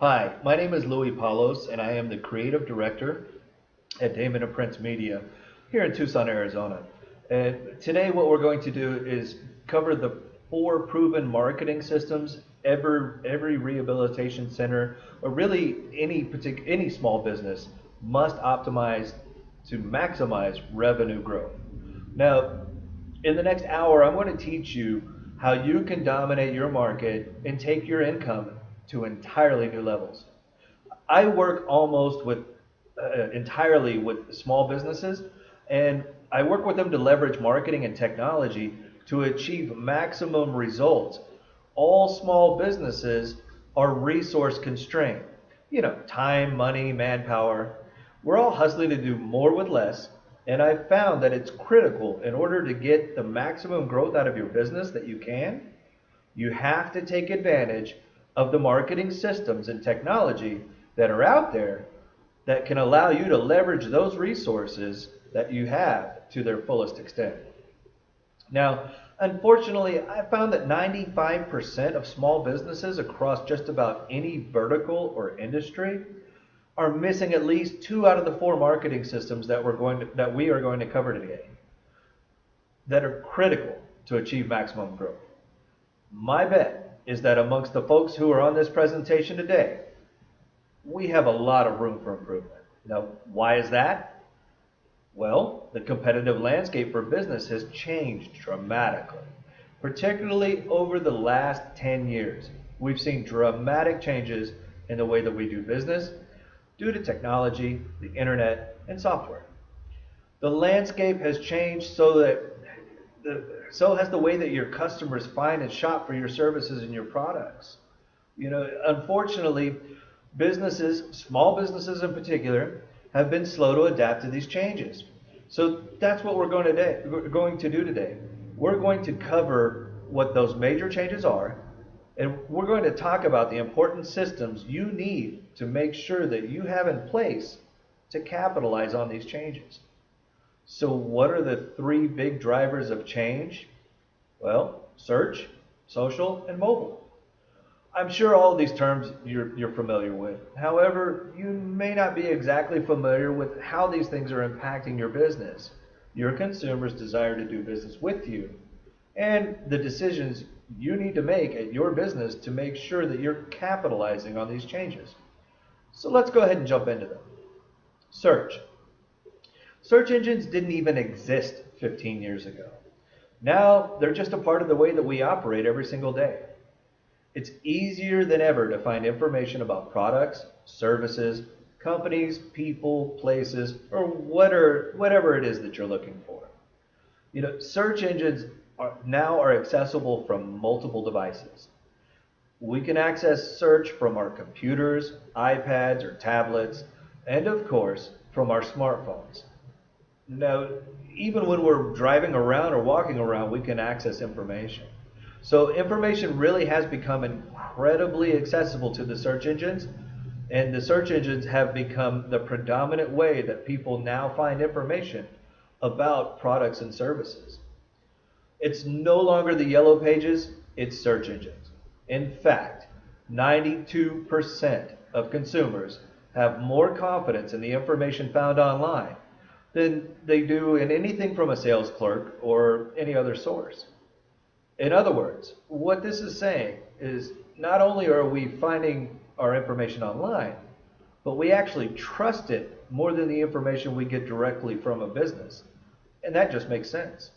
Hi, my name is Louis Palos, and I am the creative director at Damon and Prince Media here in Tucson, Arizona. And today, what we're going to do is cover the four proven marketing systems every rehabilitation center, or really any small business, must optimize to maximize revenue growth. Now, in the next hour, I'm going to teach you how you can dominate your market and take your income to entirely new levels. I work almost with entirely with small businesses, and I work with them to leverage marketing and technology to achieve maximum results. All small businesses are resource constrained. Time, money, manpower. We're all hustling to do more with less, and I've found that it's critical in order to get the maximum growth out of your business that you can. You have to take advantage of the marketing systems and technology that are out there that can allow you to leverage those resources that you have to their fullest extent. Now, unfortunately, I found that 95% of small businesses across just about any vertical or industry are missing at least two out of the four marketing systems that we are going to cover today that are critical to achieve maximum growth. My bet is that amongst the folks who are on this presentation today, we have a lot of room for improvement. Now, why is that? Well, the competitive landscape for business has changed dramatically, particularly over the last 10 years. We've seen dramatic changes in the way that we do business due to technology, the internet, and software. The landscape has changed so has the way that your customers find and shop for your services and your products. Unfortunately, businesses, small businesses in particular, have been slow to adapt to these changes. So that's what we're going to do today. We're going to cover what those major changes are, and we're going to talk about the important systems you need to make sure that you have in place to capitalize on these changes. So what are the three big drivers of change? Well, search, social, and mobile. I'm sure all of these terms you're familiar with. However, you may not be exactly familiar with how these things are impacting your business, your consumers' desire to do business with you, and the decisions you need to make at your business to make sure that you're capitalizing on these changes. So let's go ahead and jump into them. Search. Search engines didn't even exist 15 years ago. Now they're just a part of the way that we operate every single day. It's easier than ever to find information about products, services, companies, people, places, or whatever it is that you're looking for. Search engines are accessible from multiple devices. We can access search from our computers, iPads, or tablets, and of course, from our smartphones. Now, even when we're driving around or walking around, we can access information. So information really has become incredibly accessible to the search engines, and the search engines have become the predominant way that people now find information about products and services. It's no longer the yellow pages, it's search engines. In fact, 92% of consumers have more confidence in the information found online than they do in anything from a sales clerk or any other source. In other words, what this is saying is not only are we finding our information online, but we actually trust it more than the information we get directly from a business. And that just makes sense.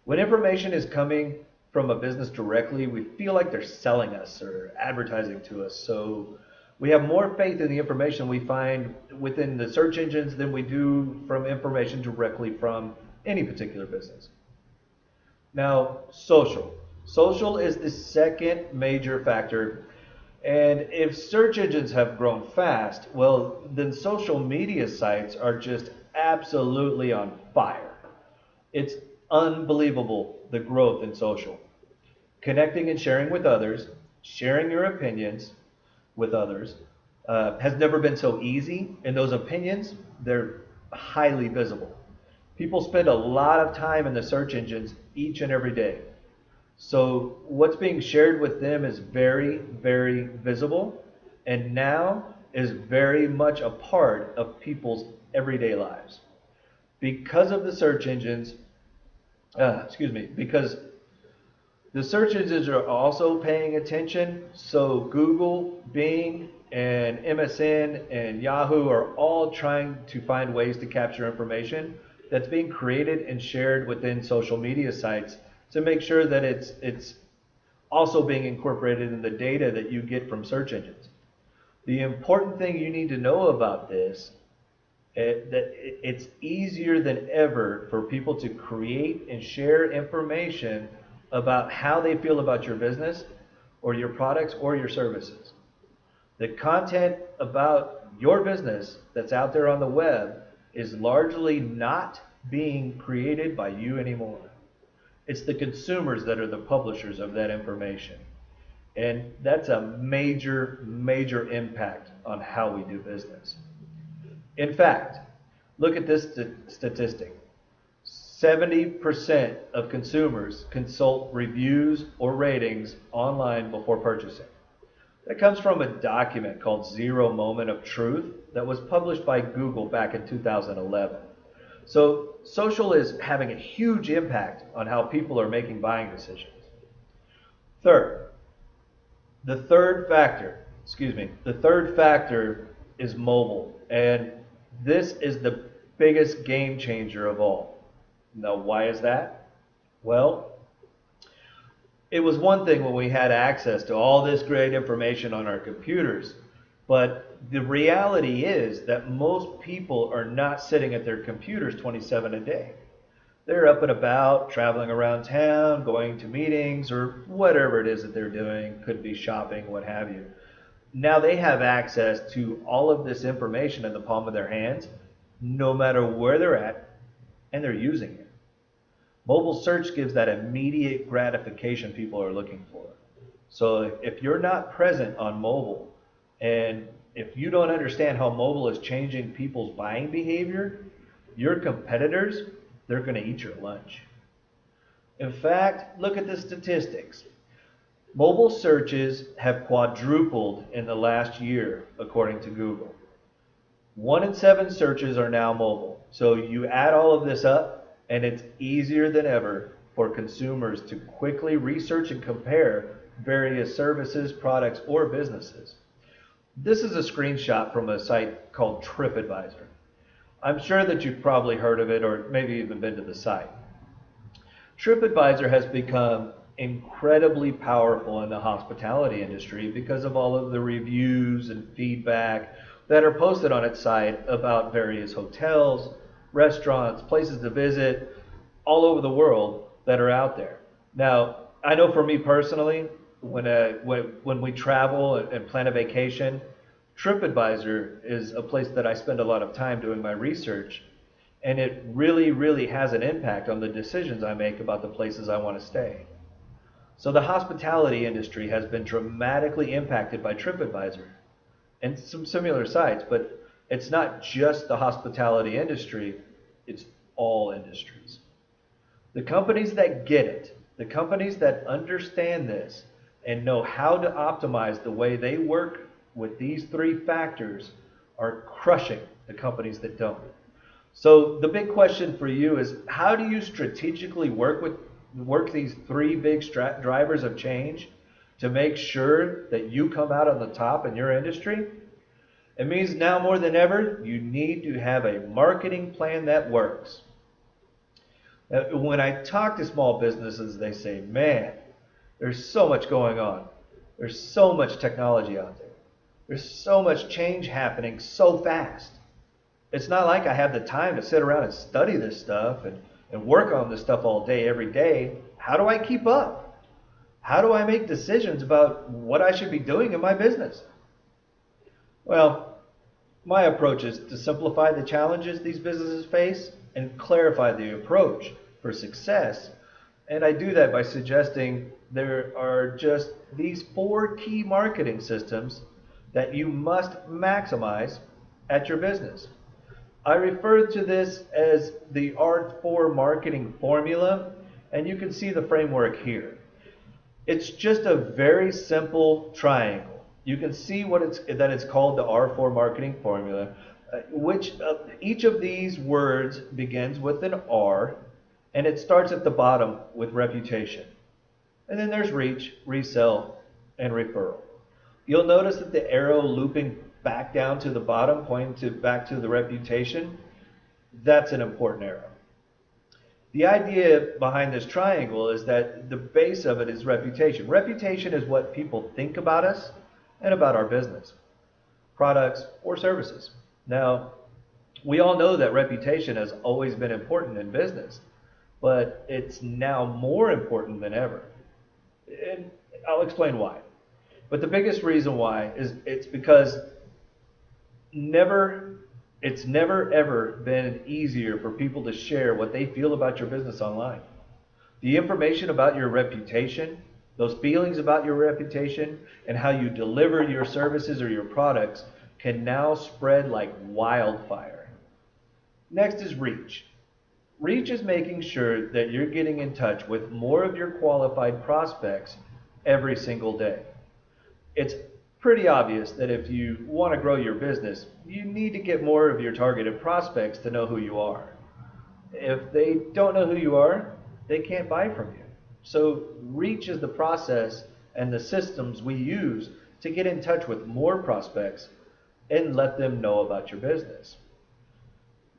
When information is coming from a business directly, we feel like they're selling us or advertising to us. So we have more faith in the information we find within the search engines than we do from information directly from any particular business. Now, social. Social is the second major factor. And if search engines have grown fast, well, then social media sites are just absolutely on fire. It's unbelievable, the growth in social. Connecting and sharing with others, sharing your opinions with others, has never been so easy. And those opinions, they're highly visible. People spend a lot of time in the search engines each and every day. So what's being shared with them is very, very visible, and now is very much a part of people's everyday lives. Because of the search engines, because the search engines are also paying attention, so Google, Bing, and MSN and Yahoo are all trying to find ways to capture information that's being created and shared within social media sites to make sure that it's also being incorporated in the data that you get from search engines. The important thing you need to know about this that it's easier than ever for people to create and share information about how they feel about your business or your products or your services. The content about your business that's out there on the web is largely not being created by you anymore. It's the consumers that are the publishers of that information. And that's a major, major impact on how we do business. In fact, look at this statistic. 70% of consumers consult reviews or ratings online before purchasing. That comes from a document called Zero Moment of Truth that was published by Google back in 2011. So social is having a huge impact on how people are making buying decisions. The third factor is mobile, and this is the biggest game changer of all. Now, why is that? Well, it was one thing when we had access to all this great information on our computers, but the reality is that most people are not sitting at their computers 27 a day. They're up and about, traveling around town, going to meetings, or whatever it is that they're doing. Could be shopping, what have you. Now they have access to all of this information in the palm of their hands, no matter where they're at, and they're using it. Mobile search gives that immediate gratification people are looking for. So if you're not present on mobile, and if you don't understand how mobile is changing people's buying behavior, your competitors, they're going to eat your lunch. In fact, look at the statistics. Mobile searches have quadrupled in the last year, according to Google. 1 in 7 searches are now mobile. So you add all of this up, and it's easier than ever for consumers to quickly research and compare various services, products, or businesses. This is a screenshot from a site called TripAdvisor. I'm sure that you've probably heard of it or maybe even been to the site. TripAdvisor has become incredibly powerful in the hospitality industry because of all of the reviews and feedback that are posted on its site about various hotels, restaurants, places to visit all over the world that are out there. Now, I know for me personally, when we travel and plan a vacation, TripAdvisor is a place that I spend a lot of time doing my research, and it really, really has an impact on the decisions I make about the places I want to stay. So the hospitality industry has been dramatically impacted by TripAdvisor and some similar sites, but it's not just the hospitality industry, it's all industries. The companies that get it, the companies that understand this and know how to optimize the way they work with these 3 factors are crushing the companies that don't. So the big question for you is, how do you strategically work these 3 big drivers of change to make sure that you come out on the top in your industry? It means now more than ever, you need to have a marketing plan that works. When I talk to small businesses, they say, man, there's so much going on. There's so much technology out there. There's so much change happening so fast. It's not like I have the time to sit around and study this stuff and work on this stuff all day, every day. How do I keep up? How do I make decisions about what I should be doing in my business? Well, my approach is to simplify the challenges these businesses face and clarify the approach for success. And I do that by suggesting there are just these 4 key marketing systems that you must maximize at your business. I refer to this as the R4 marketing formula, and you can see the framework here. It's just a very simple triangle. you can see that it's called the R4 marketing formula, which each of these words begins with an R, and it starts at the bottom with reputation. And then there's reach, resell, and referral. You'll notice that the arrow looping back down to the bottom, pointing back to the reputation, that's an important arrow. The idea behind this triangle is that the base of it is reputation. Reputation is what people think about us and about our business, products, or services. Now, we all know that reputation has always been important in business, but it's now more important than ever. And I'll explain why. But the biggest reason why is it's because it's never ever been easier for people to share what they feel about your business online. The information about your reputation, those feelings about your reputation, and how you deliver your services or your products can now spread like wildfire. Next is reach. Reach is making sure that you're getting in touch with more of your qualified prospects every single day. It's pretty obvious that if you want to grow your business, you need to get more of your targeted prospects to know who you are. If they don't know who you are, they can't buy from you. So reach is the process and the systems we use to get in touch with more prospects and let them know about your business.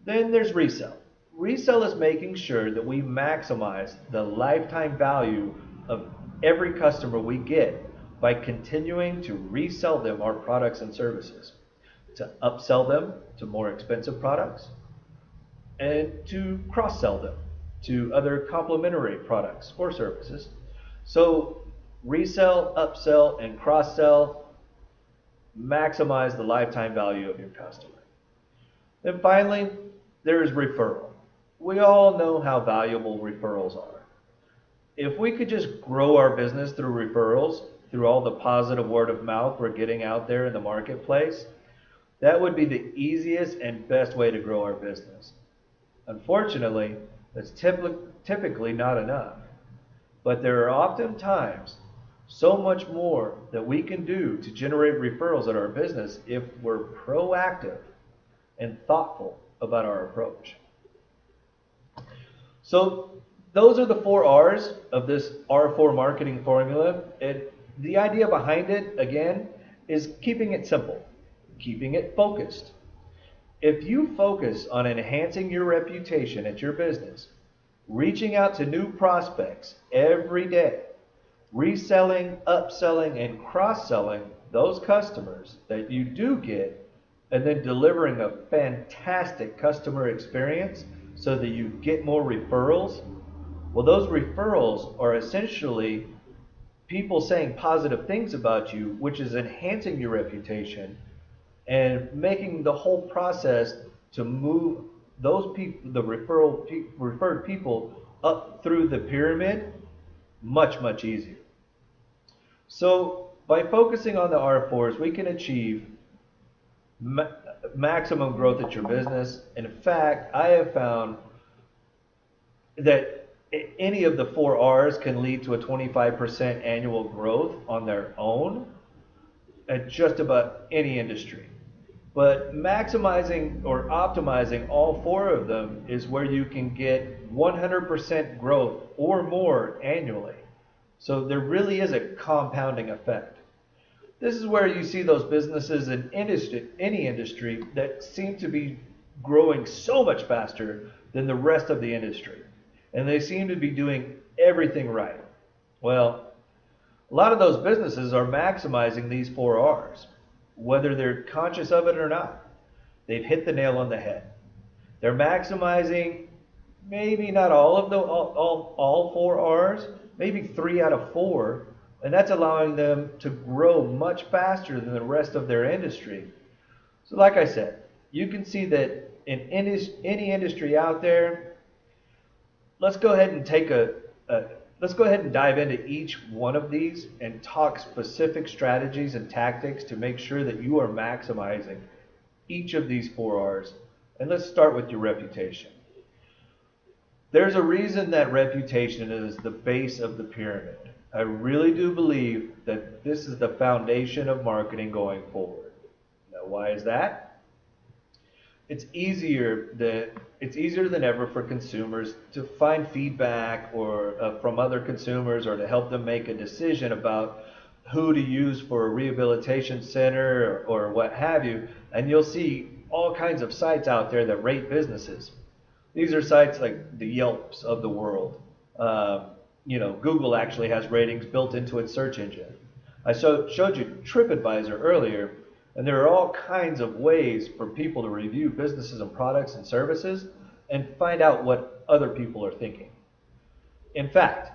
Then there's resell. Resell is making sure that we maximize the lifetime value of every customer we get by continuing to resell them our products and services, to upsell them to more expensive products, and to cross-sell them to other complementary products or services. So resell, upsell, and cross-sell maximize the lifetime value of your customer. Then finally, there is referral. We all know how valuable referrals are. If we could just grow our business through referrals, through all the positive word of mouth we're getting out there in the marketplace, that would be the easiest and best way to grow our business. Unfortunately, that's typically not enough. But there are often times so much more that we can do to generate referrals in our business if we're proactive and thoughtful about our approach. So those are the 4 R's of this R4 marketing formula. The idea behind it, again, is keeping it simple, keeping it focused. If you focus on enhancing your reputation at your business, reaching out to new prospects every day, reselling, upselling, and cross-selling those customers that you do get, and then delivering a fantastic customer experience so that you get more referrals, well, those referrals are essentially people saying positive things about you, which is enhancing your reputation and making the whole process to move those people, the referred people, up through the pyramid much, much easier. So by focusing on the R4s, we can achieve maximum growth at your business. In fact, I have found that any of the 4 R's can lead to a 25% annual growth on their own at just about any industry. But maximizing or optimizing all 4 of them is where you can get 100% growth or more annually. So there really is a compounding effect. This is where you see those businesses in any industry that seem to be growing so much faster than the rest of the industry. And they seem to be doing everything right. Well, a lot of those businesses are maximizing these 4 R's, whether they're conscious of it or not. They've hit the nail on the head. They're maximizing maybe not all of all 4 R's, maybe 3 out of 4, and that's allowing them to grow much faster than the rest of their industry. So like I said, you can see that in any industry out there, let's go ahead and dive into each one of these and talk specific strategies and tactics to make sure that you are maximizing each of these 4 R's. And let's start with your reputation. There's a reason that reputation is the base of the pyramid. I really do believe that this is the foundation of marketing going forward. Now, why is that? It's easier than it's easier than ever for consumers to find feedback or from other consumers or to help them make a decision about who to use for a rehabilitation center or what have you. And you'll see all kinds of sites out there that rate businesses. These are sites like the Yelps of the world. Google actually has ratings built into its search engine. I showed you TripAdvisor earlier, and there are all kinds of ways for people to review businesses and products and services and find out what other people are thinking. In fact,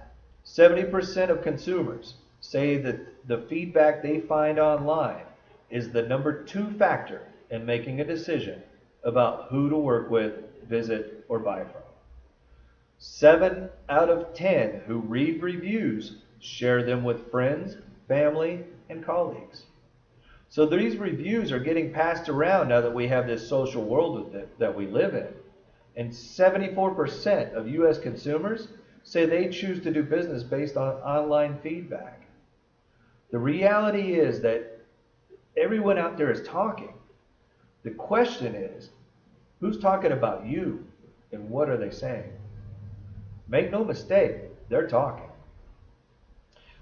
70% of consumers say that the feedback they find online is the number 2 factor in making a decision about who to work with, visit, or buy from. 7 out of 10 who read reviews share them with friends, family, and colleagues. So these reviews are getting passed around now that we have this social world that we live in. And 74% of U.S. consumers say they choose to do business based on online feedback. The reality is that everyone out there is talking. The question is, who's talking about you and what are they saying? Make no mistake, they're talking.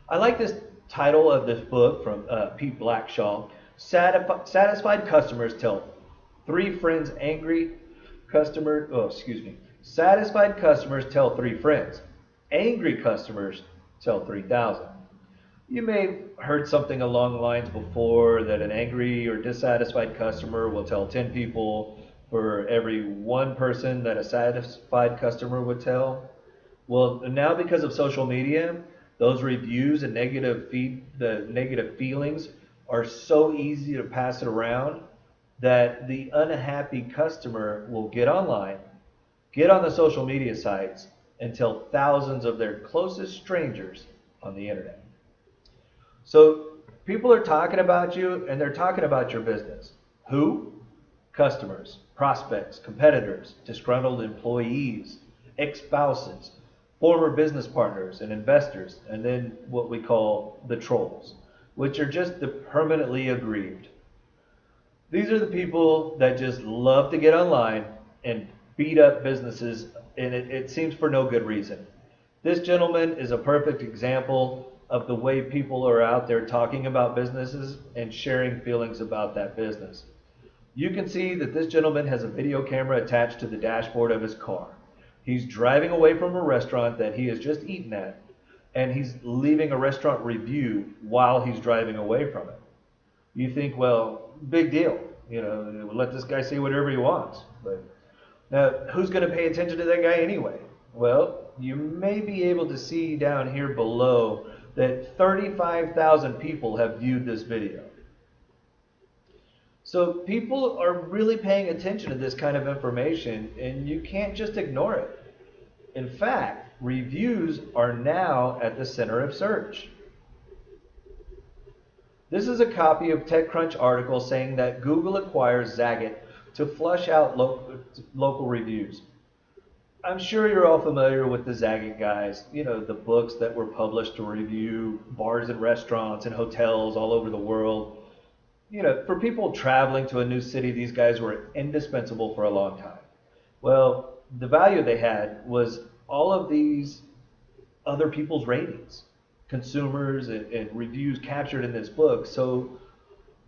I like this title of this book from Pete Blackshaw. Satisfied customers tell 3 friends angry customers. Oh, excuse me. Satisfied customers tell 3 friends. Angry customers tell 3,000. You may have heard something along the lines before that an angry or dissatisfied customer will tell 10 people for every 1 person that a satisfied customer would tell. Well, now because of social media, those reviews and the negative feelings are so easy to pass it around that the unhappy customer will get online, get on the social media sites, and tell thousands of their closest strangers on the internet. So people are talking about you and they're talking about your business. Who? Customers, prospects, competitors, disgruntled employees, ex-spouses, former business partners and investors, and then what we call the trolls, which are just the permanently aggrieved. These are the people that just love to get online and beat up businesses, and it seems for no good reason. This gentleman is a perfect example of the way people are out there talking about businesses and sharing feelings about that business. You can see that this gentleman has a video camera attached to the dashboard of his car. He's driving away from a restaurant that he has just eaten at, and he's leaving a restaurant review while he's driving away from it. You think, well, big deal. Let this guy say whatever he wants. But now, who's going to pay attention to that guy anyway? Well, you may be able to see down here below that 35,000 people have viewed this video. So people are really paying attention to this kind of information, and you can't just ignore it. In fact, reviews are now at the center of search. This is a copy of TechCrunch article saying that Google acquires Zagat to flush out local reviews. I'm sure you're all familiar with the Zagat guys, the books that were published to review bars and restaurants and hotels all over the world. For people traveling to a new city, these guys were indispensable for a long time. Well, the value they had was all of these other people's ratings, consumers and reviews captured in this book, so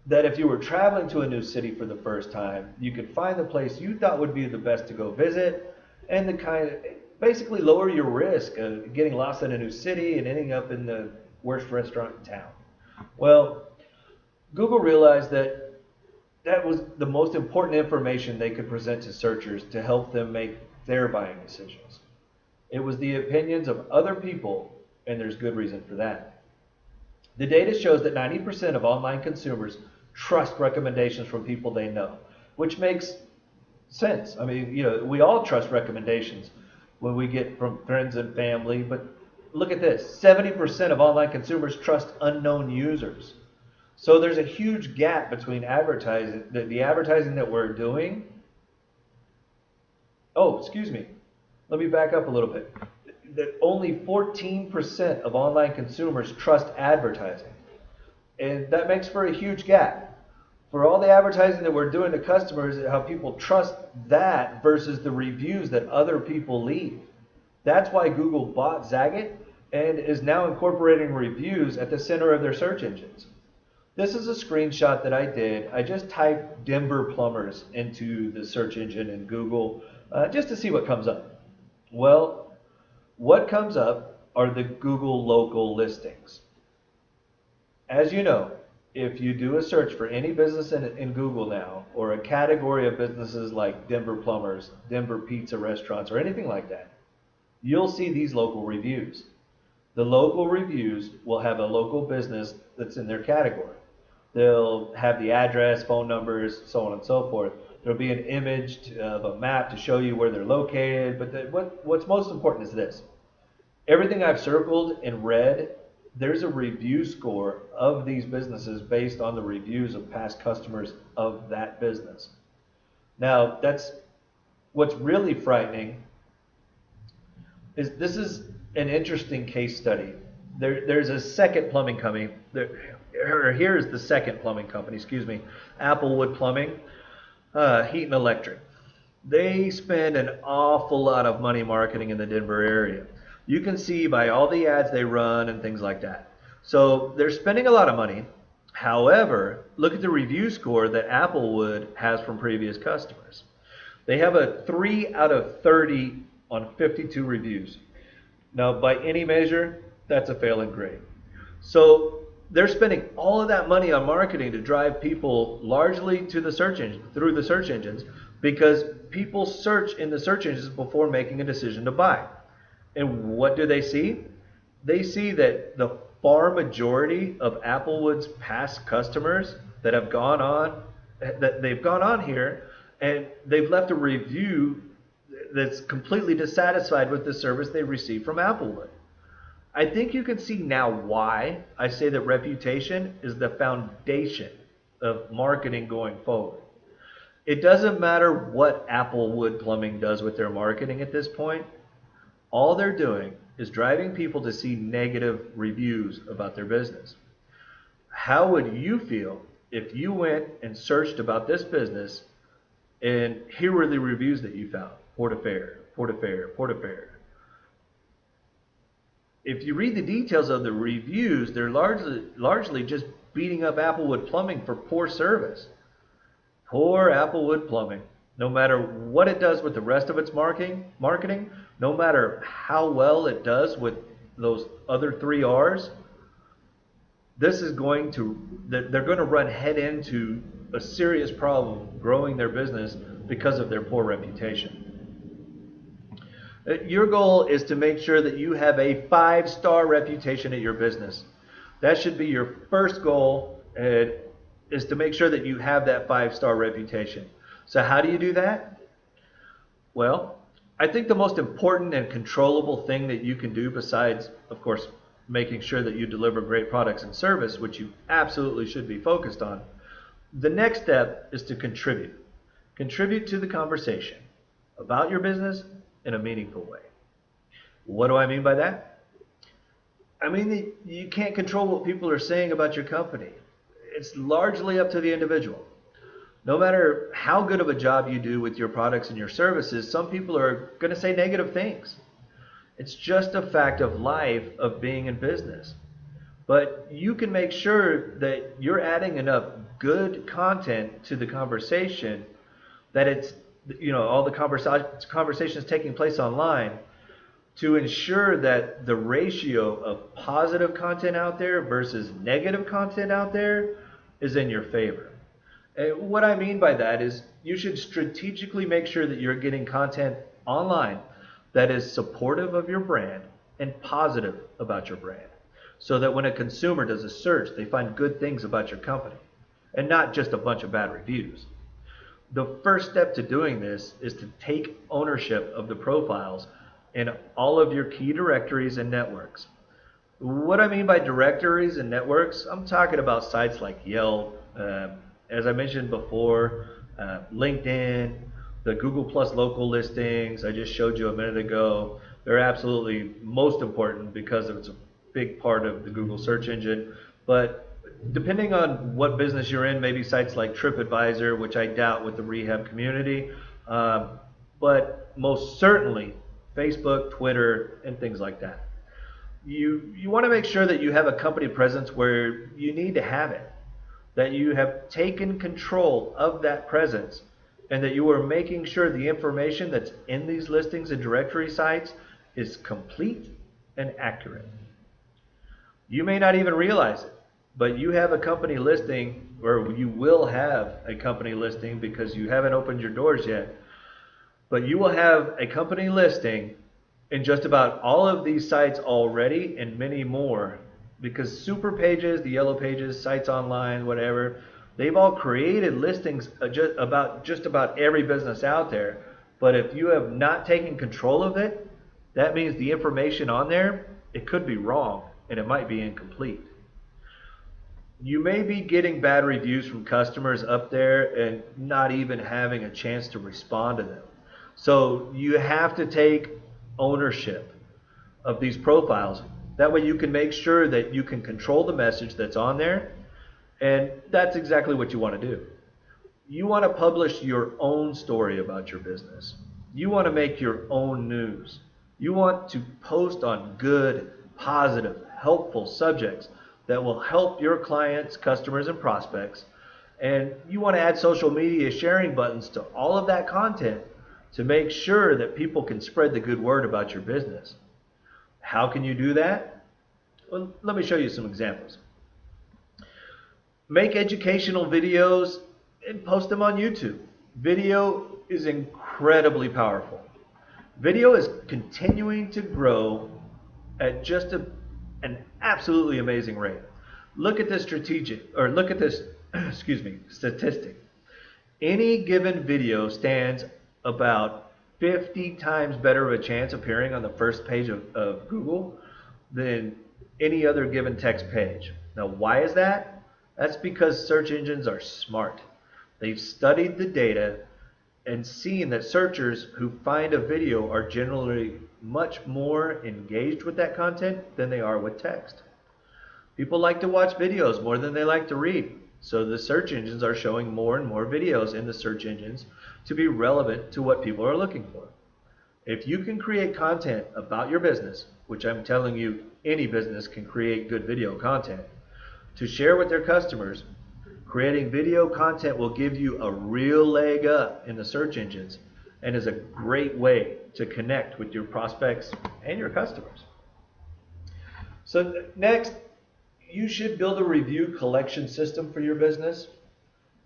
that if you were traveling to a new city for the first time, you could find the place you thought would be the best to go visit and basically lower your risk of getting lost in a new city and ending up in the worst restaurant in town. Well, Google realized that was the most important information they could present to searchers to help them make their buying decisions. It was the opinions of other people, and there's good reason for that. The data shows that 90% of online consumers trust recommendations from people they know, which makes sense. I mean, we all trust recommendations when we get from friends and family, but look at this. 70% of online consumers trust unknown users. So there's a huge gap between advertising, the advertising that we're doing. Oh, excuse me. Let me back up a little bit. that only 14% of online consumers trust advertising. And that makes for a huge gap. For all the advertising that we're doing to customers, how people trust that versus the reviews that other people leave. That's why Google bought Zagat and is now incorporating reviews at the center of their search engines. This is a screenshot that I did. I just typed Denver plumbers into the search engine in Google just to see what comes up. Well, what comes up are the Google local listings. As you know, if you do a search for any business in Google now, or a category of businesses like Denver plumbers, Denver pizza restaurants, or anything like that, you'll see these local reviews. The local reviews will have a local business that's in their category. They'll have the address, phone numbers, so on and so forth. There'll be an image of a map to show you where they're located. But what's most important is this. Everything I've circled in red, there's a review score of these businesses based on the reviews of past customers of that business. Now, that's what's really frightening is this is an interesting case study. There's a second plumbing company. Here's the second plumbing company, Applewood Plumbing, Heat and Electric. They spend an awful lot of money marketing in the Denver area. You can see by all the ads they run and things like that. So they're spending a lot of money. However, look at the review score that Applewood has from previous customers. They have a 3 out of 30 on 52 reviews. Now, by any measure, that's a failing grade. So they're spending all of that money on marketing to drive people largely to the search engine, through the search engines, because people search in the search engines before making a decision to buy. And what do they see? They see that the far majority of Applewood's past customers that have gone on here and they've left a review that's completely dissatisfied with the service they received from Applewood. I think you can see now why I say that reputation is the foundation of marketing going forward. It doesn't matter what Applewood Plumbing does with their marketing at this point. All they're doing is driving people to see negative reviews about their business. How would you feel if you went and searched about this business and here were the reviews that you found? Portafair, Portafair, Portafair. If you read the details of the reviews, they're largely just beating up Applewood Plumbing for poor service. Poor Applewood Plumbing. No matter what it does with the rest of its marketing, no matter how well it does with those other 3 R's, they're going to run head into a serious problem growing their business because of their poor reputation. Your goal is to make sure that you have a 5-star reputation at your business. That should be your first goal, is to make sure that you have that 5-star reputation. So how do you do that? Well, I think the most important and controllable thing that you can do, besides, of course, making sure that you deliver great products and service, which you absolutely should be focused on, the next step is to contribute. Contribute to the conversation about your business in a meaningful way. What do I mean by that? I mean that you can't control what people are saying about your company. It's largely up to the individual. No matter how good of a job you do with your products and your services, some people are going to say negative things. It's just a fact of life of being in business. But you can make sure that you're adding enough good content to the conversation that it's, all the conversations taking place online to ensure that the ratio of positive content out there versus negative content out there is in your favor. And what I mean by that is you should strategically make sure that you're getting content online that is supportive of your brand and positive about your brand, so that when a consumer does a search, they find good things about your company and not just a bunch of bad reviews. The first step to doing this is to take ownership of the profiles in all of your key directories and networks. What I mean by directories and networks, I'm talking about sites like Yelp, as I mentioned before, LinkedIn, the Google Plus local listings I just showed you a minute ago, They're absolutely most important because it's a big part of the Google search engine. But depending on what business you're in, maybe sites like TripAdvisor, which I doubt with the rehab community, um, but most certainly Facebook, Twitter, and things like that. You want to make sure that you have a company presence where you need to have it, that you have taken control of that presence, and that you are making sure the information that's in these listings and directory sites is complete and accurate. You may not even realize it, but you have a company listing, or you will have a company listing because you haven't opened your doors yet, but you will have a company listing in just about all of these sites already and many more, because super pages, the yellow pages, sites online, whatever, they've all created listings about just about every business out there. But if you have not taken control of it, that means the information on there, it could be wrong and it might be incomplete. You may be getting bad reviews from customers up there and not even having a chance to respond to them. So you have to take ownership of these profiles. That way you can make sure that you can control the message that's on there, and that's exactly what you want to do. You want to publish your own story about your business. You want to make your own news. You want to post on good, positive, helpful subjects that will help your clients, customers, and prospects. And you want to add social media sharing buttons to all of that content to make sure that people can spread the good word about your business. How can you do that? Well, let me show you some examples. Make educational videos and post them on YouTube. Video is incredibly powerful. Video is continuing to grow at just an absolutely amazing rate. Look at this statistic. Any given video stands about 50 times better of a chance appearing on the first page of Google than any other given text page. Now, why is that? That's because search engines are smart. They've studied the data and seen that searchers who find a video are generally much more engaged with that content than they are with text. People like to watch videos more than they like to read. So the search engines are showing more and more videos in the search engines to be relevant to what people are looking for. If you can create content about your business, which I'm telling you any business can create good video content, to share with their customers, creating video content will give you a real leg up in the search engines and is a great way to connect with your prospects and your customers. So next, you should build a review collection system for your business.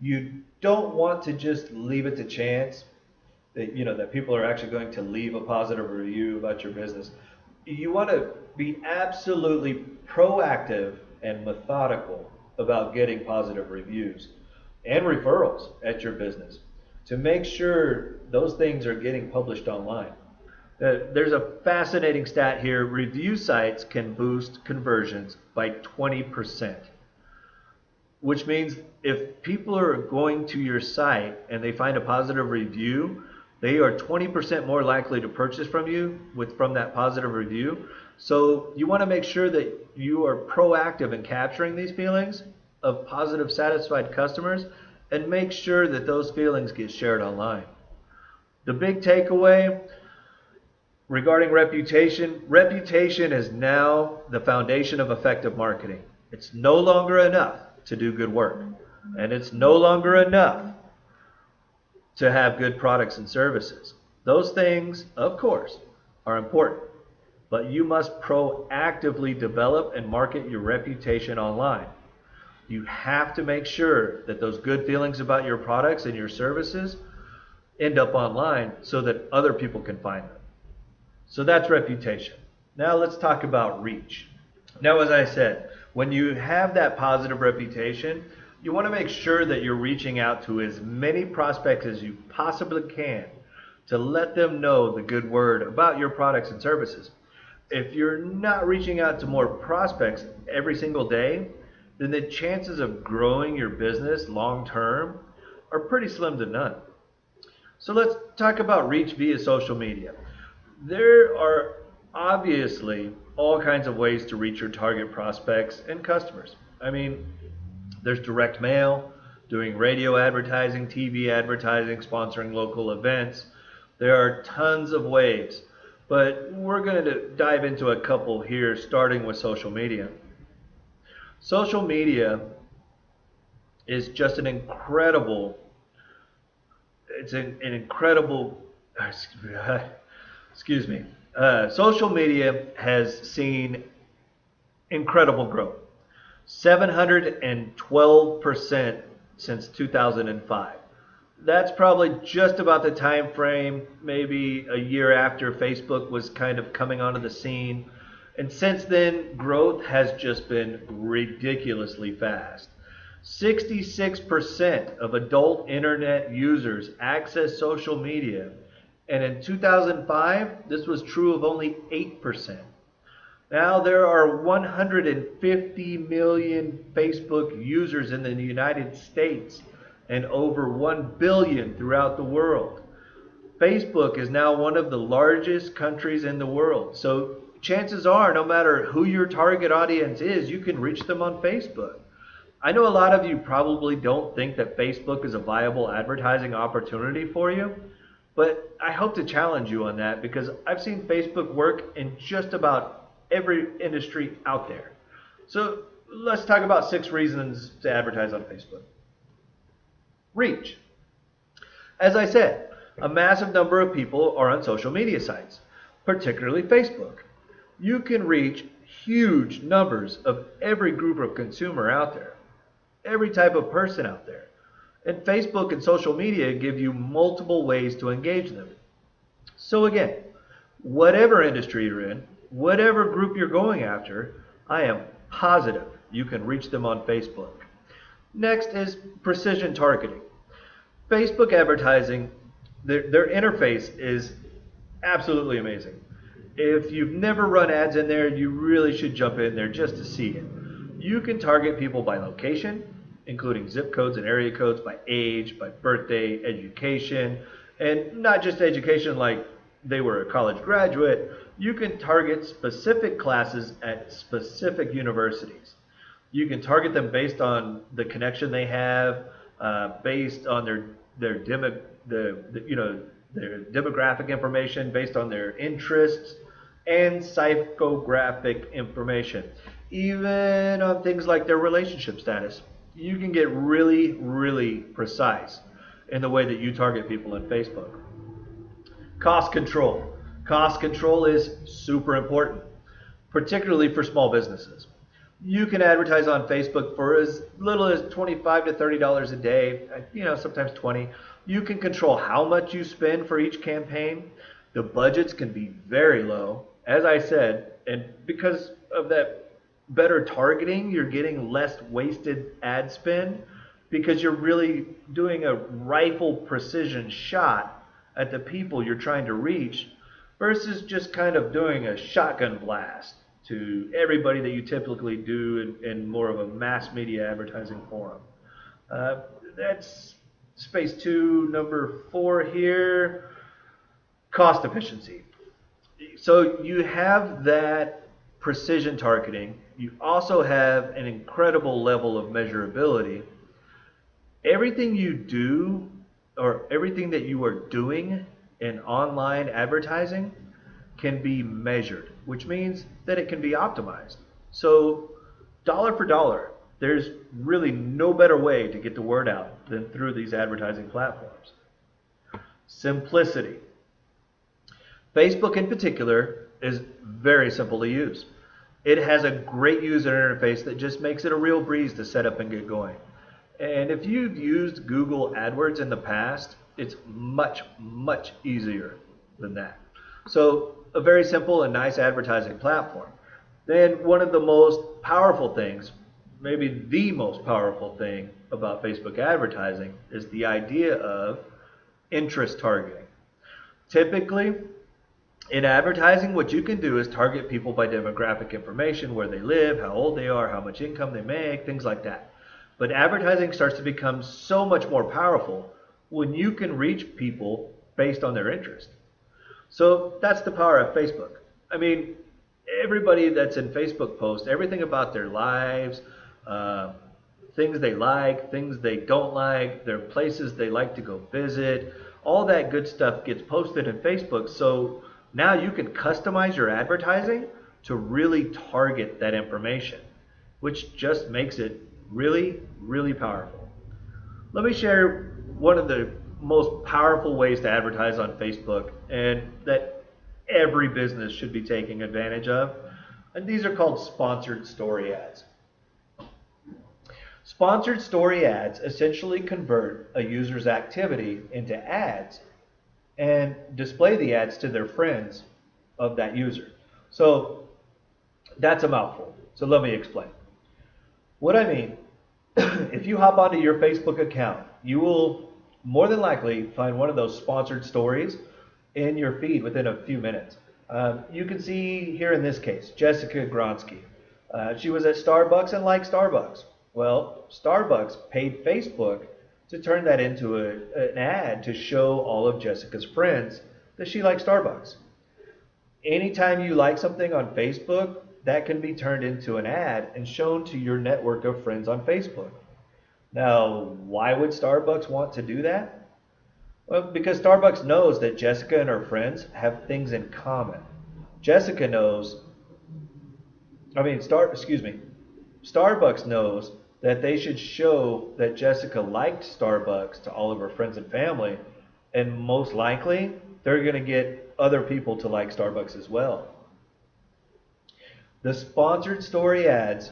You don't want to just leave it to chance that people are actually going to leave a positive review about your business. You want to be absolutely proactive and methodical about getting positive reviews and referrals at your business to make sure those things are getting published online. There's a fascinating stat here. Review sites can boost conversions by 20%, which means if people are going to your site and they find a positive review, they are 20% more likely to purchase from you from that positive review. So you want to make sure that you are proactive in capturing these feelings of positive, satisfied customers and make sure that those feelings get shared online. The big takeaway regarding reputation, reputation is now the foundation of effective marketing. It's no longer enough to do good work, and it's no longer enough to have good products and services. Those things, of course, are important, but you must proactively develop and market your reputation online. You have to make sure that those good feelings about your products and your services end up online so that other people can find them. So that's reputation. Now let's talk about reach. Now, as I said, when you have that positive reputation, you want to make sure that you're reaching out to as many prospects as you possibly can to let them know the good word about your products and services. If you're not reaching out to more prospects every single day, then the chances of growing your business long term are pretty slim to none. So let's talk about reach via social media. There are obviously all kinds of ways to reach your target prospects and customers. I mean, there's direct mail, doing radio advertising, TV advertising, sponsoring local events. There are tons of ways, but we're going to dive into a couple here, starting with social media. Social media is just an incredible, it's an incredible, excuse me, social media has seen incredible growth. 712% since 2005. That's probably just about the time frame, maybe a year after Facebook was kind of coming onto the scene. And since then, growth has just been ridiculously fast. 66% of adult internet users access social media, and in 2005, this was true of only 8%. Now there are 150 million Facebook users in the United States and over 1 billion throughout the world. Facebook is now one of the largest countries in the world. So chances are, no matter who your target audience is, you can reach them on Facebook. I know a lot of you probably don't think that Facebook is a viable advertising opportunity for you, but I hope to challenge you on that because I've seen Facebook work in just about every industry out there. So let's talk about 6 reasons to advertise on Facebook. Reach. As I said, a massive number of people are on social media sites, particularly Facebook. You can reach huge numbers of every group of consumer out there, every type of person out there. And Facebook and social media give you multiple ways to engage them. So again, whatever industry you're in, whatever group you're going after, I am positive you can reach them on Facebook. Next is precision targeting. Facebook advertising, their interface is absolutely amazing. If you've never run ads in there, you really should jump in there just to see it. You can target people by location, including zip codes and area codes, by age, by birthday, education, and not just education like they were a college graduate. You can target specific classes at specific universities. You can target them based on the connection they have, based on their demographic information, based on their interests, and psychographic information. Even on things like their relationship status. You can get really, really precise in the way that you target people on Facebook. Cost control. Cost control is super important, particularly for small businesses. You can advertise on Facebook for as little as $25 to $30 a day, sometimes 20. You can control how much you spend for each campaign. The budgets can be very low, as I said, and because of that better targeting, you're getting less wasted ad spend because you're really doing a rifle precision shot at the people you're trying to reach versus just kind of doing a shotgun blast to everybody that you typically do in more of a mass media advertising forum. That's space 2, number 4 here, cost efficiency. So you have that precision targeting. You also have an incredible level of measurability. Everything you do or everything that you are doing in online advertising can be measured, which means that it can be optimized. So dollar for dollar, there's really no better way to get the word out than through these advertising platforms. Simplicity. Facebook in particular is very simple to use. It has a great user interface that just makes it a real breeze to set up and get going. And if you've used Google AdWords in the past, it's much, much easier than that. So a very simple and nice advertising platform. Then one of the most powerful things, maybe the most powerful thing about Facebook advertising is the idea of interest targeting. Typically, in advertising, what you can do is target people by demographic information, where they live, how old they are, how much income they make, things like that. But advertising starts to become so much more powerful when you can reach people based on their interest. So that's the power of Facebook. I mean, everybody that's in Facebook posts everything about their lives, uh, things they like, things they don't like, their places they like to go visit. All that good stuff gets posted in Facebook. So now you can customize your advertising to really target that information, which just makes it really, really powerful. Let me share one of the most powerful ways to advertise on Facebook and that every business should be taking advantage of. And these are called sponsored story ads. Sponsored story ads essentially convert a user's activity into ads and display the ads to their friends of that user. So that's a mouthful. So let me explain. What I mean, if you hop onto your Facebook account, you will more than likely find one of those sponsored stories in your feed within a few minutes. You can see here in this case, Jessica Gronsky. She was at Starbucks and liked Starbucks. Well, Starbucks paid Facebook to turn that into an ad to show all of Jessica's friends that she likes Starbucks. Anytime you like something on Facebook, that can be turned into an ad and shown to your network of friends on Facebook. Now, why would Starbucks want to do that? Well, because Starbucks knows that Jessica and her friends have things in common. Jessica knows, Starbucks knows that they should show that Jessica liked Starbucks to all of her friends and family, and most likely they're going to get other people to like Starbucks as well. The sponsored story ads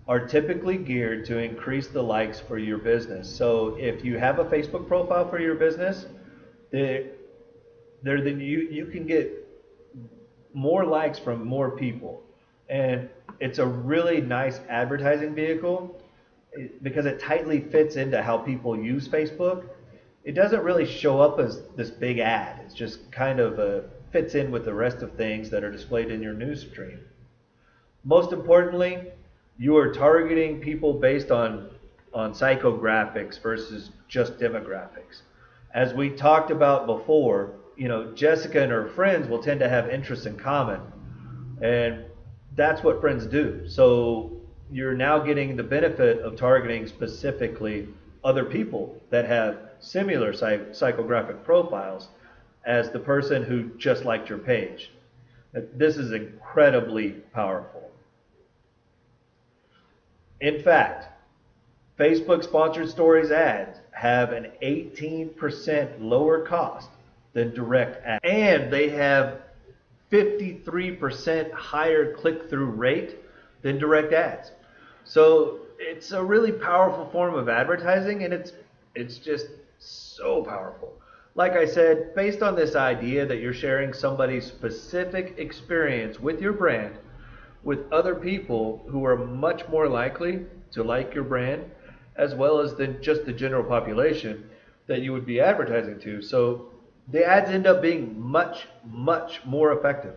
are typically geared to increase the likes for your business. So if you have a Facebook profile for your business, you can get more likes from more people. And it's a really nice advertising vehicle because it tightly fits into how people use Facebook. It doesn't really show up as this big ad. It's just kind of fits in with the rest of things that are displayed in your news stream. Most importantly, you are targeting people based on psychographics versus just demographics. As we talked about before, Jessica and her friends will tend to have interests in common, and that's what friends do. So you're now getting the benefit of targeting specifically other people that have similar psychographic profiles as the person who just liked your page. This is incredibly powerful. In fact, Facebook sponsored stories ads have an 18% lower cost than direct ads, and they have 53% higher click-through rate than direct ads. So it's a really powerful form of advertising, and it's just so powerful. Like I said, based on this idea that you're sharing somebody's specific experience with your brand with other people who are much more likely to like your brand, as well as than just the general population that you would be advertising to. So the ads end up being much, much more effective.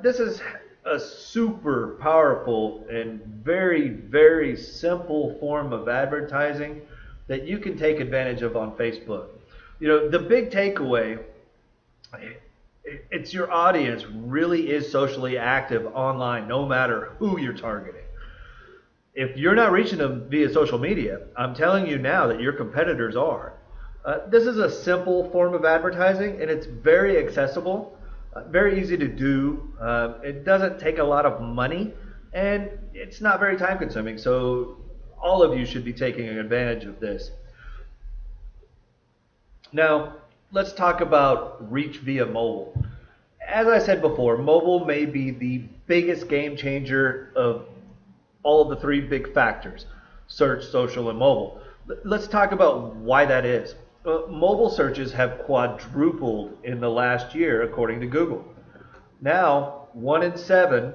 This is a super powerful and very, very simple form of advertising that you can take advantage of on Facebook. The big takeaway, it's your audience really is socially active online, no matter who you're targeting. If you're not reaching them via social media, I'm telling you now that your competitors are. This is a simple form of advertising, and it's very accessible, very easy to do. It doesn't take a lot of money, and it's not very time consuming. So all of you should be taking advantage of this. Now, let's talk about reach via mobile. As I said before, mobile may be the biggest game changer of all of the three big factors: search, social, and mobile. Let's talk about why that is. Mobile searches have quadrupled in the last year, according to Google. Now, 1 in 7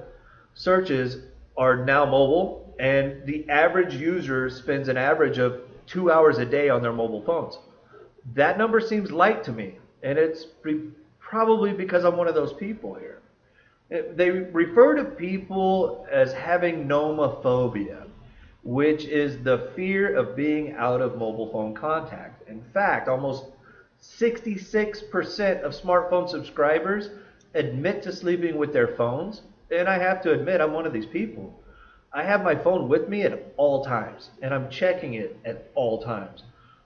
searches are now mobile, and the average user spends an average of 2 hours a day on their mobile phones. That number seems light to me, and it's probably because I'm one of those people here. They refer to people as having nomophobia, which is the fear of being out of mobile phone contact. In fact, almost 66% of smartphone subscribers admit to sleeping with their phones, and I have to admit I'm one of these people. I have my phone with me at all times, and I'm checking it at all times.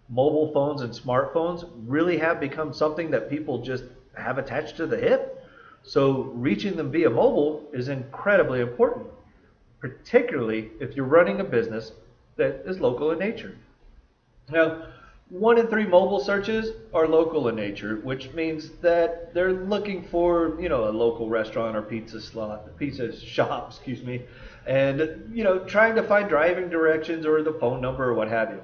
Mobile phones and smartphones really have become something that people just have attached to the hip. So reaching them via mobile is incredibly important, particularly if you're running a business that is local in nature. Now, 1 in 3 mobile searches are local in nature, which means that they're looking for, a local restaurant or pizza shop, excuse me, and, trying to find driving directions or the phone number or what have you.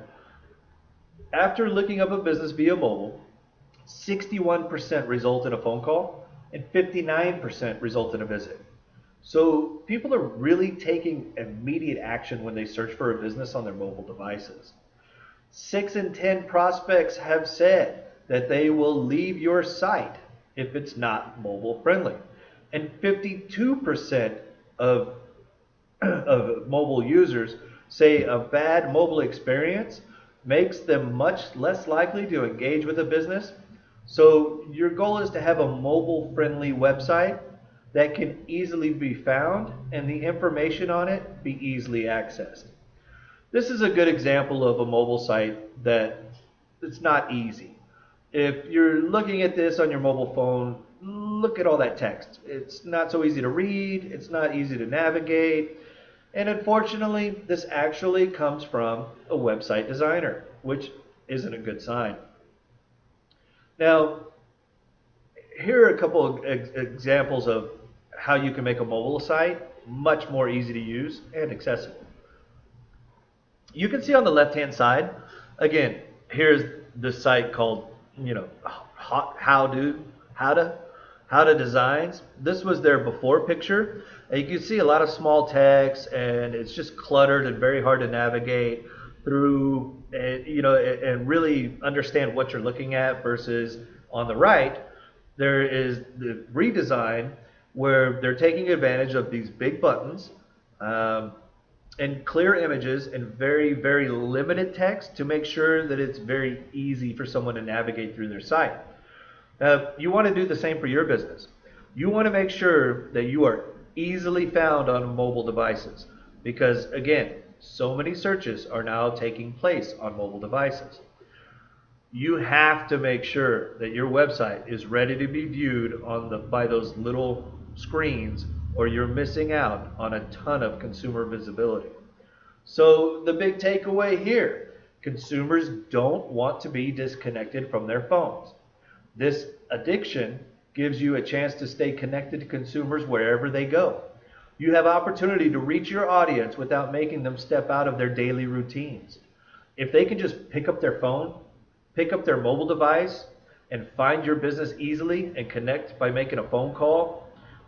After looking up a business via mobile, 61% result in a phone call and 59% result in a visit. So people are really taking immediate action when they search for a business on their mobile devices. 6 in 10 prospects have said that they will leave your site if it's not mobile friendly. And 52% of mobile users say a bad mobile experience makes them much less likely to engage with a business. So your goal is to have a mobile friendly website that can easily be found and the information on it be easily accessed. This is a good example of a mobile site that it's not easy. If you're looking at this on your mobile phone, look at all that text. It's not so easy to read, it's not easy to navigate, and unfortunately, this actually comes from a website designer, which isn't a good sign. Now, here are a couple of examples of how you can make a mobile site much more easy to use and accessible. You can see on the left-hand side, again, here's the site called, how to designs. This was their before picture. And you can see a lot of small text, and it's just cluttered and very hard to navigate through, and really understand what you're looking at. Versus on the right, there is the redesign where they're taking advantage of these big buttons and clear images and very, very limited text to make sure that it's very easy for someone to navigate through their site. You want to do the same for your business. You want to make sure that you are easily found on mobile devices because, again, so many searches are now taking place on mobile devices. You have to make sure that your website is ready to be viewed by those little screens, or you're missing out on a ton of consumer visibility. So the big takeaway here, consumers don't want to be disconnected from their phones. This addiction gives you a chance to stay connected to consumers wherever they go. You have opportunity to reach your audience without making them step out of their daily routines. If they can just pick up their phone, pick up their mobile device, and find your business easily and connect by making a phone call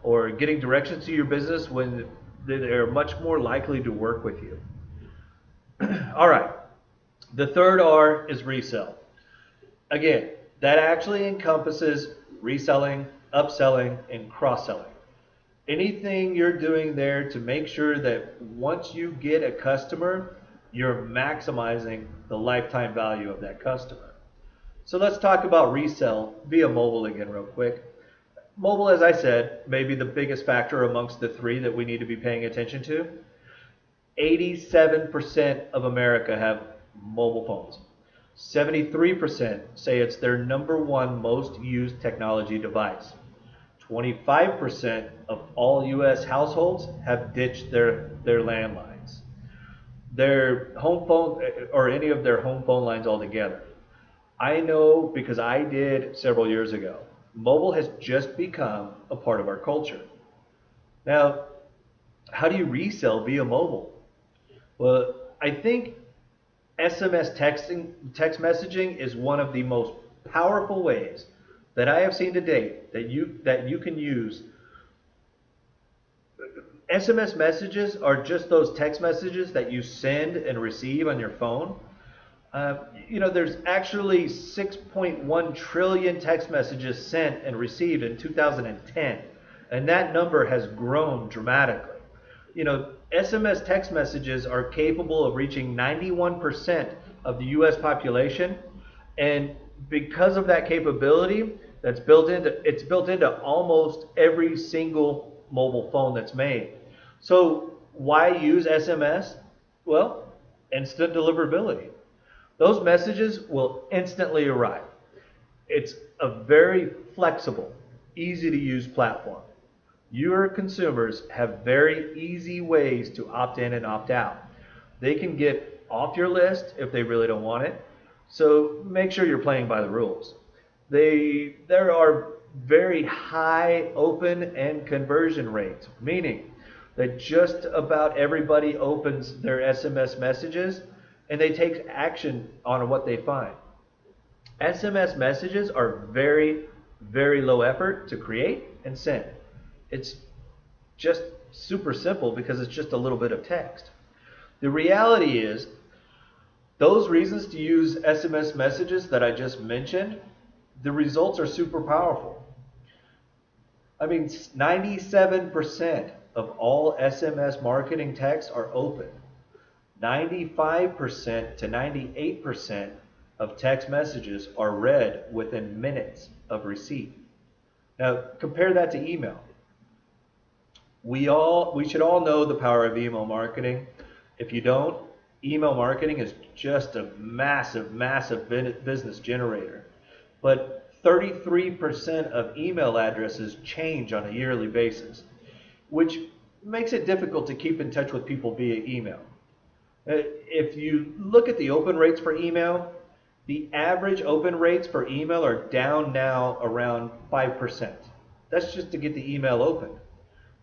or getting directions to your business, when they're much more likely to work with you. All right, the third R is resell. Again, that actually encompasses reselling, upselling, and cross-selling. Anything you're doing there to make sure that once you get a customer, you're maximizing the lifetime value of that customer. So let's talk about resell via mobile again real quick. Mobile, as I said, may be the biggest factor amongst the three that we need to be paying attention to. 87% of America have mobile phones. 73% say it's their #1 most used technology device. 25% of all U.S. households have ditched their landlines, their home phone, or any of their home phone lines altogether. I know because I did several years ago. Mobile has just become a part of our culture. Now, how do you resell via mobile? Well, I think SMS text messaging is one of the most powerful ways that I have seen to date that you can use. SMS messages are just those text messages that you send and receive on your phone. There's actually 6.1 trillion text messages sent and received in 2010, and that number has grown dramatically. SMS text messages are capable of reaching 91% of the U.S. population, and because of that capability, it's built into almost every single mobile phone that's made. So why use SMS? Well, instant deliverability. Those messages will instantly arrive. It's a very flexible, easy to use platform. Your consumers have very easy ways to opt in and opt out. They can get off your list if they really don't want it. So make sure you're playing by the rules. There are very high open and conversion rates, meaning that just about everybody opens their SMS messages and they take action on what they find. SMS messages are very, very low effort to create and send. It's just super simple because it's just a little bit of text. The reality is, those reasons to use SMS messages that I just mentioned, the results are super powerful. I mean, 97% of all SMS marketing texts are open. 95% to 98% of text messages are read within minutes of receipt. Now, compare that to email. We should all know the power of email marketing. If you don't, email marketing is just a massive, massive business generator. But 33% of email addresses change on a yearly basis, which makes it difficult to keep in touch with people via email. If you look at the open rates for email, the average open rates for email are down now around 5%. That's just to get the email open.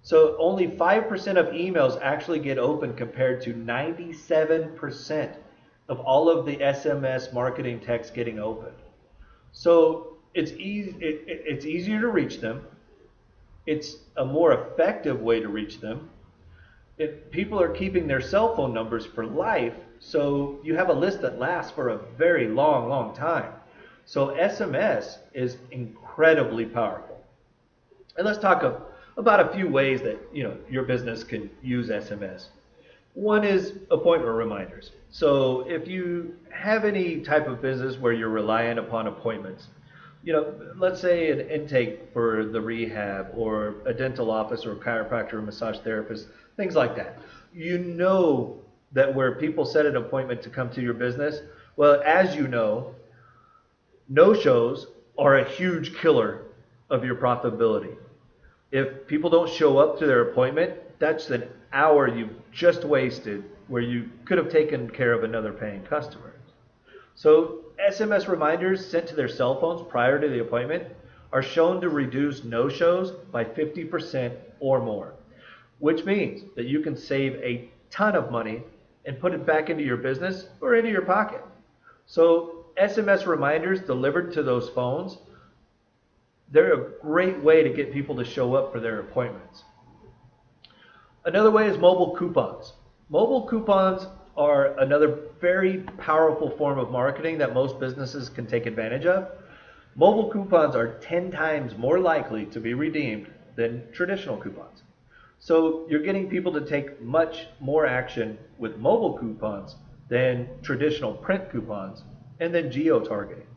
So only 5% of emails actually get open compared to 97% of all of the SMS marketing texts getting open. So it's easier to reach them. It's a more effective way to reach them. People are keeping their cell phone numbers for life, so you have a list that lasts for a very long, long time. So SMS is incredibly powerful. And let's talk about a few ways that your business can use SMS. One is appointment reminders. So if you have any type of business where you're reliant upon appointments, let's say an intake for the rehab or a dental office or a chiropractor or massage therapist, things like that. You know that where people set an appointment to come to your business, well, as you know, no-shows are a huge killer of your profitability. If people don't show up to their appointment, that's an hour you've just wasted where you could have taken care of another paying customer. So SMS reminders sent to their cell phones prior to the appointment are shown to reduce no-shows by 50% or more, which means that you can save a ton of money and put it back into your business or into your pocket. So SMS reminders delivered to those phones, they're a great way to get people to show up for their appointments. Another way is mobile coupons. Mobile coupons are another very powerful form of marketing that most businesses can take advantage of. Mobile coupons are 10 times more likely to be redeemed than traditional coupons. So you're getting people to take much more action with mobile coupons than traditional print coupons, and then geo-targeting.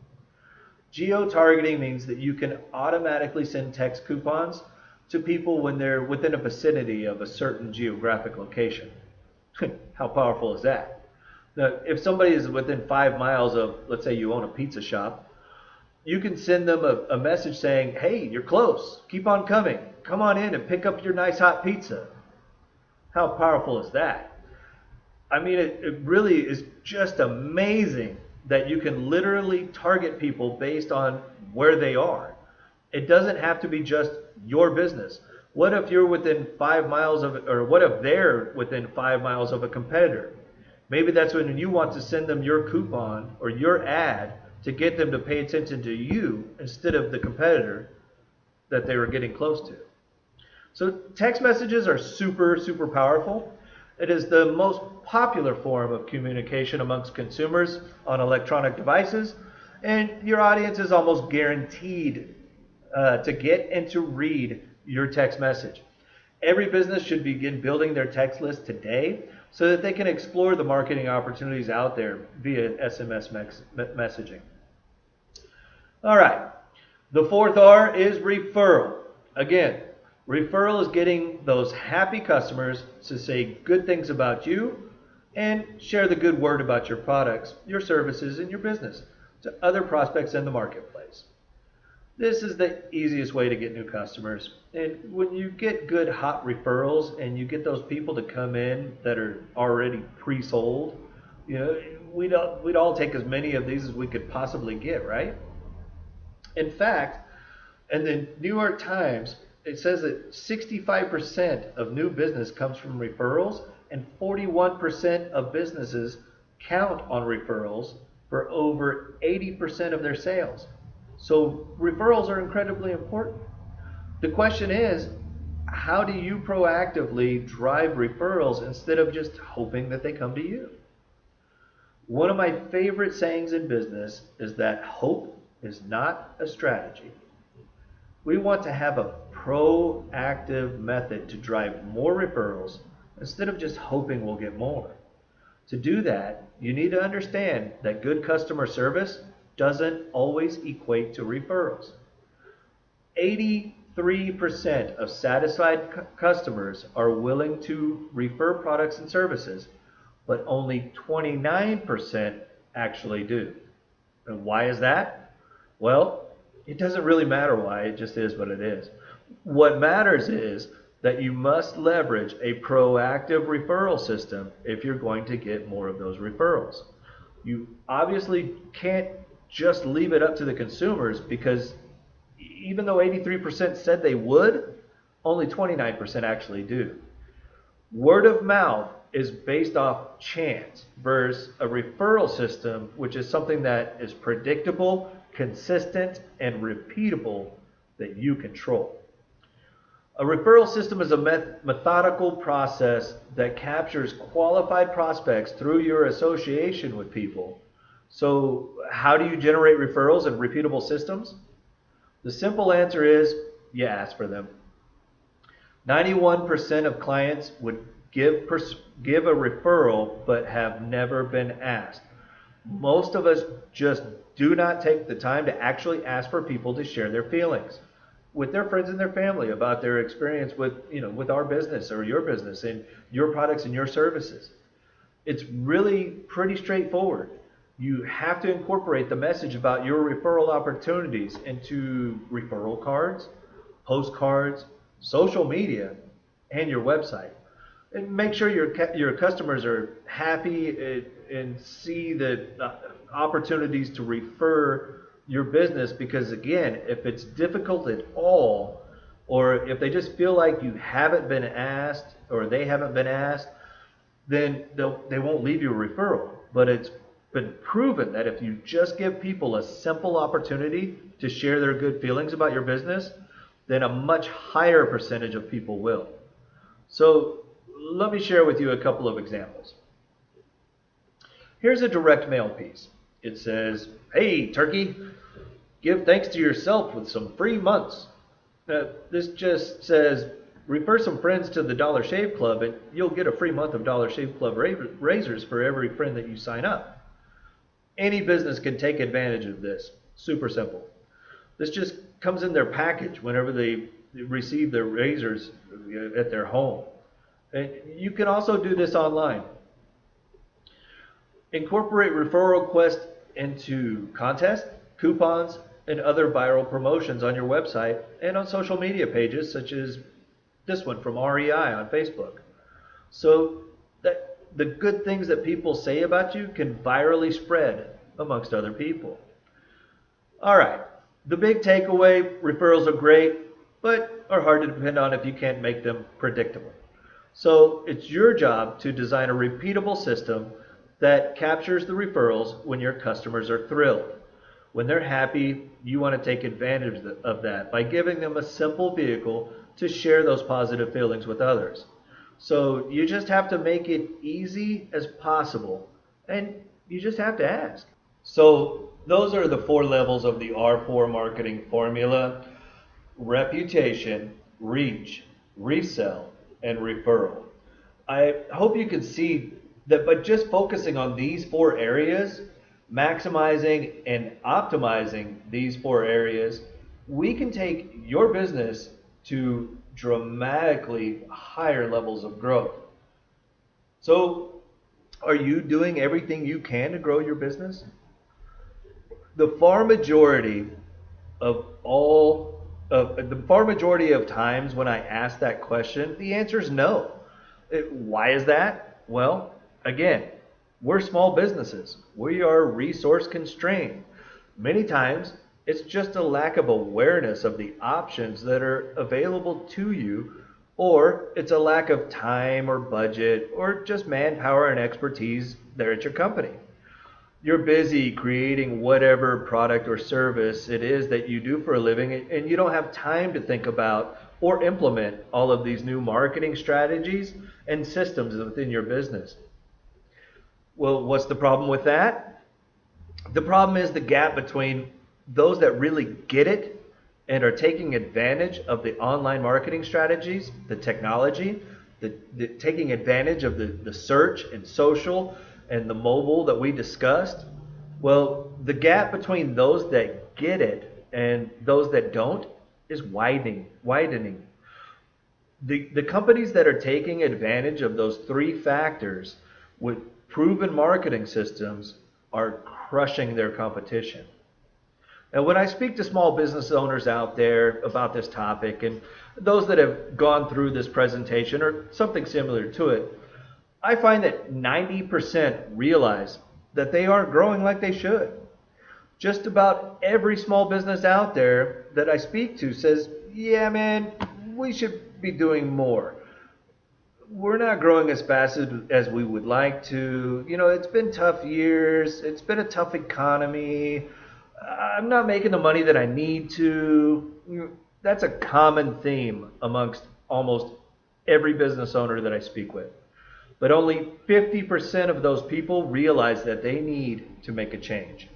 Geo-targeting means that you can automatically send text coupons to people when they're within a vicinity of a certain geographic location. How powerful is that? Now, if somebody is within 5 miles of, let's say you own a pizza shop, you can send them a message saying, hey, you're close, keep on coming, come on in and pick up your nice hot pizza. How powerful is that? I mean, it really is just amazing that you can literally target people based on where they are. It doesn't have to be just your business. What if you're within 5 miles of, or what if they're within 5 miles of a competitor? Maybe that's when you want to send them your coupon or your ad to get them to pay attention to you instead of the competitor that they were getting close to. So text messages are super, super powerful. It is the most popular form of communication amongst consumers on electronic devices, and your audience is almost guaranteed to get and to read your text message. Every business should begin building their text list today so that they can explore the marketing opportunities out there via SMS messaging. All right, The fourth R is referral. Again, referral is getting those happy customers to say good things about you and share the good word about your products, your services, and your business to other prospects in the marketplace. This is the easiest way to get new customers. And when you get good hot referrals and you get those people to come in that are already pre-sold, we'd all take as many of these as we could possibly get, right? In fact, in the New York Times, it says that 65% of new business comes from referrals and 41% of businesses count on referrals for over 80% of their sales. So referrals are incredibly important. The question is, how do you proactively drive referrals instead of just hoping that they come to you? One of my favorite sayings in business is that hope is not a strategy. We want to have a proactive method to drive more referrals instead of just hoping we'll get more. To do that, you need to understand that good customer service doesn't always equate to referrals. 83% of satisfied customers are willing to refer products and services, but only 29% actually do. And why is that? Well, it doesn't really matter why, it just is what it is. What matters is that you must leverage a proactive referral system if you're going to get more of those referrals. You obviously can't just leave it up to the consumers, because even though 83% said they would, only 29% actually do. Word of mouth is based off chance versus a referral system, which is something that is predictable, consistent, and repeatable that you control. A referral system is a methodical process that captures qualified prospects through your association with people. So how do you generate referrals and repeatable systems? The simple answer is you ask for them. 91% of clients would give a referral but have never been asked. Most of us just do not take the time to actually ask for people to share their feelings with their friends and their family about their experience with our business or your business and your products and your services. It's really pretty straightforward. You have to incorporate the message about your referral opportunities into referral cards, postcards, social media, and your website. And make sure your customers are happy and see the opportunities to refer your business, because again, if it's difficult at all, or if they just feel like you haven't been asked or they haven't been asked, then they won't leave you a referral. But it's been proven that if you just give people a simple opportunity to share their good feelings about your business, then a much higher percentage of people will. So let me share with you a couple of examples. Here's a direct mail piece. It says, "Hey, turkey, give thanks to yourself with some free months." This just says, refer some friends to the Dollar Shave Club and you'll get a free month of Dollar Shave Club razors for every friend that you sign up. Any business can take advantage of this. Super simple. This just comes in their package whenever they receive their razors at their home. And you can also do this online. Incorporate referral requests into contests, coupons, and other viral promotions on your website and on social media pages such as this one from REI on Facebook. So that the good things that people say about you can virally spread amongst other people. All right, the big takeaway, referrals are great, but are hard to depend on if you can't make them predictable. So it's your job to design a repeatable system that captures the referrals when your customers are thrilled. When they're happy, you want to take advantage of that by giving them a simple vehicle to share those positive feelings with others. So you just have to make it easy as possible, and you just have to ask. So those are the 4 levels of the R4 marketing formula: reputation, reach, resell, and referral. I hope you can see that by just focusing on these 4 areas, maximizing and optimizing these 4 areas, we can take your business to dramatically higher levels of growth. So, are you doing everything you can to grow your business? The far majority of all the far majority of times when I ask that question, the answer is no. Why is that? Well, again, we're small businesses. We are resource constrained. Many times, it's just a lack of awareness of the options that are available to you, or it's a lack of time or budget or just manpower and expertise there at your company. You're busy creating whatever product or service it is that you do for a living, and you don't have time to think about or implement all of these new marketing strategies and systems within your business. Well, what's the problem with that? The problem is the gap between those that really get it and are taking advantage of the online marketing strategies, the technology, taking advantage of the search and social and the mobile that we discussed. Well, the gap between those that get it and those that don't is widening. The companies that are taking advantage of those three factors with proven marketing systems are crushing their competition. And when I speak to small business owners out there about this topic, and those that have gone through this presentation or something similar to it, I find that 90% realize that they aren't growing like they should. Just about every small business out there that I speak to says, yeah, man, we should be doing more. We're not growing as fast as we would like to. You know, it's been tough years. It's been a tough economy. I'm not making the money that I need to. That's a common theme amongst almost every business owner that I speak with. But only 50% of those people realize that they need to make a change.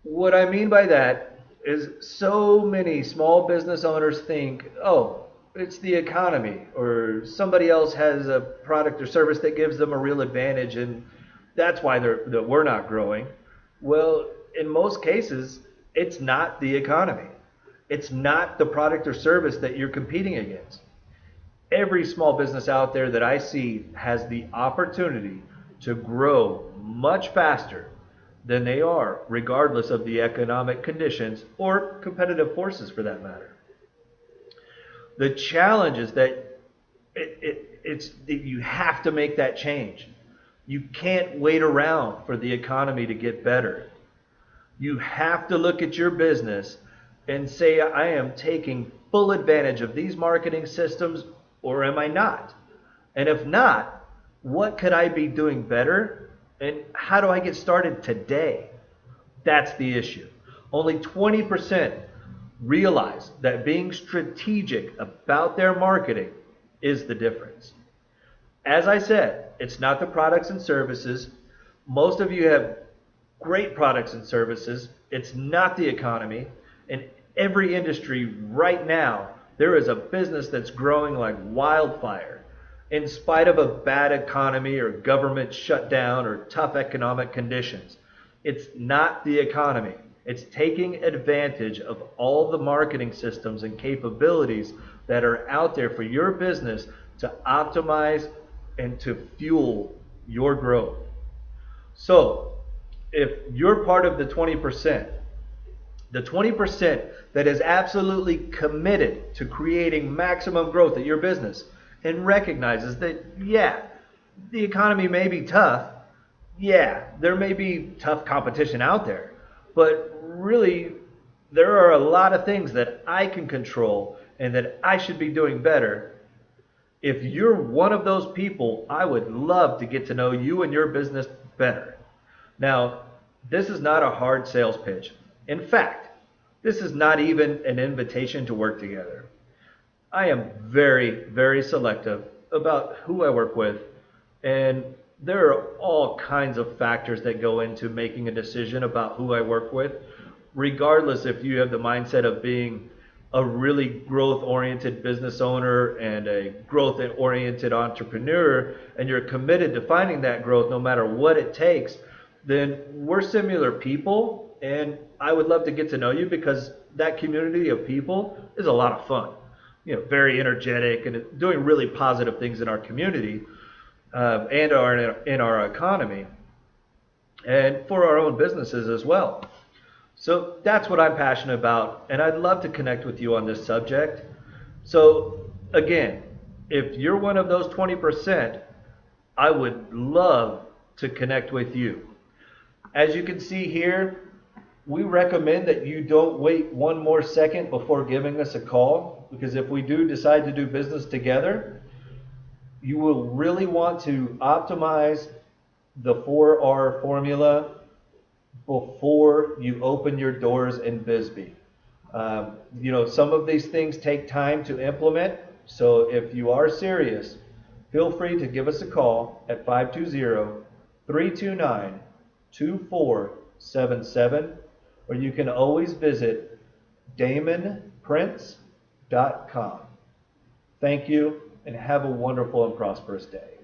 What I mean by that is so many small business owners think, oh, it's the economy, or somebody else has a product or service that gives them a real advantage, and that's why that we're not growing. Well, in most cases, it's not the economy. It's not the product or service that you're competing against. Every small business out there that I see has the opportunity to grow much faster than they are, regardless of the economic conditions or competitive forces for that matter. The challenge is that you have to make that change. You can't wait around for the economy to get better. You have to look at your business and say, I am taking full advantage of these marketing systems, or am I not? And if not, what could I be doing better? And how do I get started today? That's the issue. Only 20% realize that being strategic about their marketing is the difference. As I said, it's not the products and services. Most of you have great products and services. It's not the economy. In every industry right now, there is a business that's growing like wildfire in spite of a bad economy or government shutdown or tough economic conditions. It's not the economy. It's taking advantage of all the marketing systems and capabilities that are out there for your business to optimize and to fuel your growth. So, if you're part of the 20% that is absolutely committed to creating maximum growth at your business and recognizes that, yeah, the economy may be tough, yeah, there may be tough competition out there, but really there are a lot of things that I can control and that I should be doing better. If you're one of those people, I would love to get to know you and your business better. Now, this is not a hard sales pitch. In fact, this is not even an invitation to work together. I am very, very selective about who I work with, and there are all kinds of factors that go into making a decision about who I work with, regardless if you have the mindset of being a really growth-oriented business owner and a growth-oriented entrepreneur, and you're committed to finding that growth no matter what it takes, then we're similar people, and I would love to get to know you because that community of people is a lot of fun. Very energetic and doing really positive things in our community and in our economy and for our own businesses as well. So that's what I'm passionate about, and I'd love to connect with you on this subject. So again, if you're one of those 20%, I would love to connect with you. As you can see here, we recommend that you don't wait one more second before giving us a call, because if we do decide to do business together, you will really want to optimize the 4R formula before you open your doors in Bisbee. Some of these things take time to implement, so if you are serious, feel free to give us a call at 520-329-2477, or you can always visit damonprince.com. Thank you, and have a wonderful and prosperous day.